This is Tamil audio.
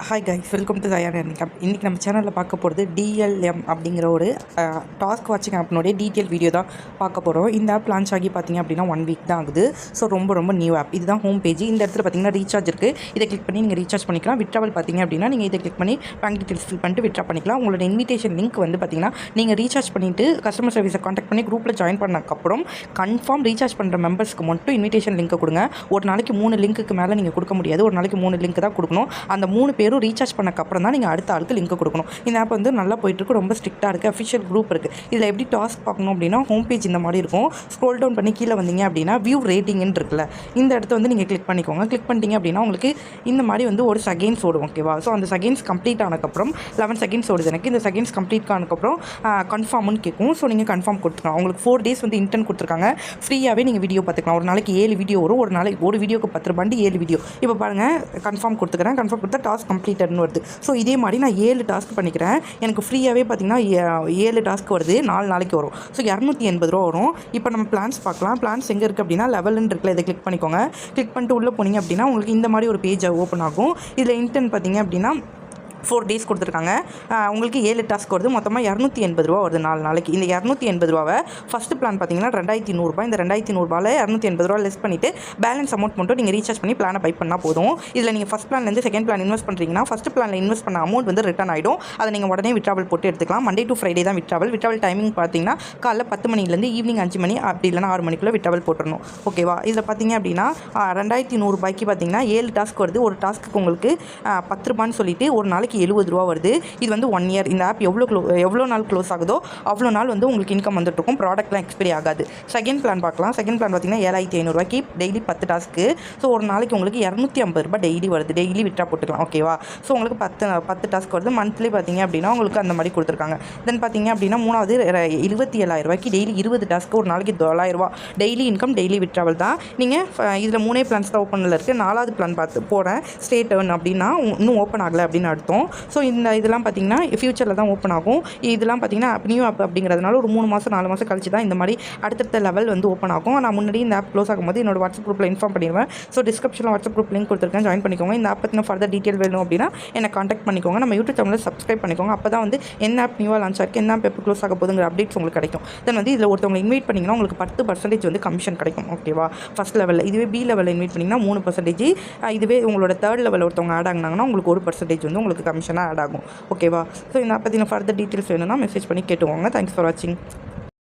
ஹாய் கைஸ், வெல்கம் டு தயார் எர்னிங் ஆப். இன்றைக்கி நம்ம சேனலில் பார்க்க போகிறது டிஎல்எம் அப்படிங்கிற ஒரு டாஸ்க் வாட்சிங் ஆப்னுடைய டீட்டெயில் வீடியோ தான் பார்க்க போகிறோம். இந்த ஆப் லான்ச் ஆகி பார்த்திங்க அப்படின்னா 1 வீக் தான் ஆகுது. ஸோ ரொம்ப நியூ ஆப். இதுதான் ஹோம் பேஜ். இந்த இடத்துல பார்த்திங்கன்னா ரீசார்ஜ் இருக்குது. இதை கிளிக் பண்ணி நீங்கள் ரீசார்ஜ் பண்ணிக்கலாம். விட்ராவல் பார்த்திங்க அப்படின்னா நீங்கள் இதை கிளிக் பண்ணி பேங்க் டீட்டெயில்ஸ் ஃபில் பண்ணிட்டு விட்ரா பண்ணிக்கலாம். உங்களோட இன்விடேஷன் லிங்க் வந்து பார்த்திங்கன்னா நீங்கள் ரீசார்ஜ் பண்ணிவிட்டு கஸ்டமர் சர்வீஸை காண்டாக்ட் பண்ணி குரூப்பில் ஜாயின் பண்ணக்கப்புறம் கன்ஃபார்ம் ரீசார்ஜ் பண்ணுற மெம்பர்ஸ்க்கு மட்டும் இன்விடேஷன் லிங்க்கை கொடுங்க. ஒரு நாளைக்கு 3 லிங்க்குக்கு மேலே நீங்கள் கொடுக்க முடியாது. ஒரு நாளைக்கு 3 லிங்க் தான் கொடுக்கணும். அந்த 3 பேரும் ரீசார்ஜ் பண்ணக்கப்புறம் தான் நீங்கள் அடுத்த ஆளுக்கு லிங்க் கொடுக்கணும். இந்த ஆப் வந்து நல்லா போயிட்டுருக்கு. ரொம்ப ஸ்ட்ரிக்டாக இருக்குது. அஃபிஷியல் குரூப் இருக்குது. இதில் எப்படி டாஸ்க் பார்க்கணும் அப்படின்னா ஹோம் பேஜ் இந்த மாதிரி இருக்கும். ஸ்க்ரோல் டவுன் பண்ணி கீழே வந்தீங்க அப்படின்னா வியூ ரேட்டிங்னு இருக்குல்ல, இந்த இடத்த வந்து நீங்கள் கிளிக் பண்ணிக்கோங்க. கிளிக் பண்ணிட்டீங்க அப்படின்னா உங்களுக்கு இந்த மாதிரி வந்து ஒரு செகண்ட்ஸ் ஓடும். ஓகேவா? ஸோ அந்த செகண்ட்ஸ் கம்ப்ளீட் ஆனதுக்கப்புறம் 11 செகண்ட்ஸ் ஓடுது எனக்கு. இந்த செகண்ட்ஸ் கம்ப்ளீட் ஆனதுக்கப்புறம் கன்ஃபார்ம்னு கேட்கும். ஸோ நீங்கள் கன்ஃபார்ம் கொடுத்துக்கலாம். உங்களுக்கு 4 டேஸ் வந்து இன்டர்ன் கொடுத்துருக்காங்க. ஃப்ரீயாகவே நீங்கள் வீடியோ பார்த்துக்கலாம். ஒரு நாளைக்கு 7 வீடியோ வரும். ஒரு நாளைக்கு ஒரு வீடியோக்கு 10 ரூபாய் 7 வீடியோ. இப்போ பாருங்கள், கன்ஃபார்ம் கொடுத்துக்கிறேன். கன்ஃபார்ம் கொடுத்தா டாஸ்க் கம்ப்ளீட்டட்னு வருது. ஸோ இதே மாதிரி நான் 7 டாஸ்க் பண்ணிக்கிறேன். எனக்கு ஃப்ரீயாகவே பார்த்திங்கன்னா 7 டாஸ்க் வருது. 4 நாளைக்கு வரும். ஸோ 280 ரூபா வரும். இப்போ நம்ம பிளான்ஸ் பார்க்கலாம். பிளான்ஸ் எங்கே இருக்குது அப்படின்னா லெவல்னு இருக்குல்ல, இதை கிளிக் பண்ணிக்கோங்க. கிளிக் பண்ணிட்டு உள்ளே போனீங்க அப்படின்னா உங்களுக்கு இந்த மாதிரி ஒரு பேஜ் ஓப்பன் ஆகும். இதில் இன்டர்ன் பார்த்திங்க அப்படின்னா 4 டேஸ் கொடுத்துருக்காங்க. உங்களுக்கு 7 டாஸ்க் வருது. மொத்தமாக 280 ரூபா வருது 4 நாளைக்கு. இந்த 280 ரூபாவை ஃபஸ்ட்டு பிளான் பார்த்தீங்கன்னா 2100 ரூபாய். இந்த 2100 ரூபாயில் 280 ரூபா லெஸ் பண்ணிவிட்டு பேலன்ஸ் அமௌண்ட் மட்டும் நீங்கள் ரீசார்ஜ் பண்ணி பிளானை பை பண்ணால் போதும். இதில் நீங்கள் ஃபஸ்ட் பிளான்லேருந்து செகண்ட் பிளான் இன்வெஸ்ட் பண்ணுறீங்கன்னா ஃபஸ்ட் பிளானில் இன்வெஸ்ட் பண்ண அமௌண்ட் வந்து ரிட்டர்ன் ஆகிடும். அதை நீங்கள் உடனே விட்ராவல் போட்டு எடுத்துக்கலாம். மண்டே டு ஃப்ரைடே தான் விட்ராவல். விட்ராவல் டைமிங் பார்த்தீங்கன்னா காலைல 10 மணிலேருந்து ஈவினிங் 5 மணி, அப்படி இல்லைனா 6 மணிக்குள்ளே விட்ராவல் போட்டுடணும். ஓகேவா? இதில் பார்த்தீங்க அப்படின்னா 2100 ரூபாய்க்கு பார்த்தீங்கன்னா 7 டாஸ்க் வருது. ஒரு டாஸ்க்கு உங்களுக்கு 10 ரூபான்னு சொல்லிட்டு ஒரு நாளைக்கு 70 ரூபா வருது. இது வந்து 1 இயர். இந்த ஆப் எவ்வளோ நாள் க்ளோஸ் ஆகுதோ அவ்வளோ நாள் வந்து உங்களுக்கு இன்கம் வந்துட்டுருக்கும். ப்ராடக்ட்லாம் எக்ஸ்பைரி ஆகாது. செகண்ட் பிளான் பார்க்கலாம். செகண்ட் பிளான் பார்த்தீங்கன்னா 7500 ரூபாய்க்கு டெய்லி 10 டாஸ்க்கு. ஸோ ஒரு நாளைக்கு உங்களுக்கு 250 ரூபாய் டெய்லி வருது. டெய்லி விட்ரா போட்டுக்கலாம். ஓகேவா? ஸோ உங்களுக்கு 10 டாஸ்க் வருது. மந்த்லி பார்த்தீங்க அப்படின்னா உங்களுக்கு அந்த மாதிரி கொடுத்துருக்காங்க. தென் பார்த்தீங்க அப்படின்னா மூணாவது 27000 ரூபாய்க்கு டெய்லி 20 டாஸ்க்கு. ஒரு நாளைக்கு 900 ரூபா டெய்லி இன்கம். டெய்லி விட்ராவல் தான். நீங்கள் இதில் 3 பிளான்ஸ் தான் ஓப்பனில் இருக்குது. 4வது பிளான் பார்த்து போகிறேன். ஸ்டேட் டர்ன் அப்படின்னா இன்னும் ஓப்பன் ஆகலை அப்படின்னு அர்த்தம். ஸோ இதெல்லாம் பார்த்திங்கன்னா ஃபியூச்சரில் தான் ஓப்பன் ஆகும். இதெல்லாம் பார்த்திங்கன்னா நியூ ஆப் அப்படிங்கிறதுனால ஒரு 3 மாதம் 4 மாதம் கழிச்சு தான் இந்த மாதிரி அடுத்தடுத்த லெவல் வந்து ஓப்பன் ஆகும். நான் முன்னாடி இந்த ஆப் க்ளோஸ் ஆகும்போது என்னோட வாட்ஸ்அப் குரூப்பில் இன்ஃபார்ம் பண்ணிடுவேன். ஸோ டிஸ்கிரிப்ஷனில் வாட்ஸ்அப் குரூப் லிங்க் கொடுத்துருக்கேன். ஜாயின் பண்ணிக்கோங்க. இந்த ஆப் பற்றின ஃபர்தர் டீட்டெயில் வேணும் அப்படின்னா என்னை காண்டாக்ட் பண்ணிக்கோங்க. நம்ம யூடியூப் சேனலில் சப்ஸ்கிரைப் பண்ணிக்கோங்க. அப்போ தான் வந்து என்ன ஆப் நியூவாக லான்ச் ஆகிருக்கு, என்ன ஆப் எப்போ க்ளோஸ் ஆக போகுதுங்கிற அப்டேட்ஸ் உங்களுக்கு கிடைக்கும். தென் வந்து இதில் ஒருத்தவங்க இன்வைட் பண்ணிங்கன்னா உங்களுக்கு 10% வந்து கமிஷன் கிடைக்கும். ஓகேவா? ஃபஸ்ட் லெவலில். இதுவே பி லெவலில் இன்வைட் பண்ணிங்கன்னா 3%. இதுவே உங்களோட தேர்ட் லெவலில் ஒருத்தவங்க ஆட் ஆகினாங்கன்னா உங்களுக்கு 1% வந்து உங்களுக்கு கமிஷனாக ஆட் ஆகும். ஓகேவா? ஸோ இந்த பற்றின ஃபர்தர் டீட்டெயில்ஸ் வேணும்னா மெசேஜ் பண்ணி கேட்டுக்கோங்க. தேங்க்ஸ் ஃபார் வாட்சிங்.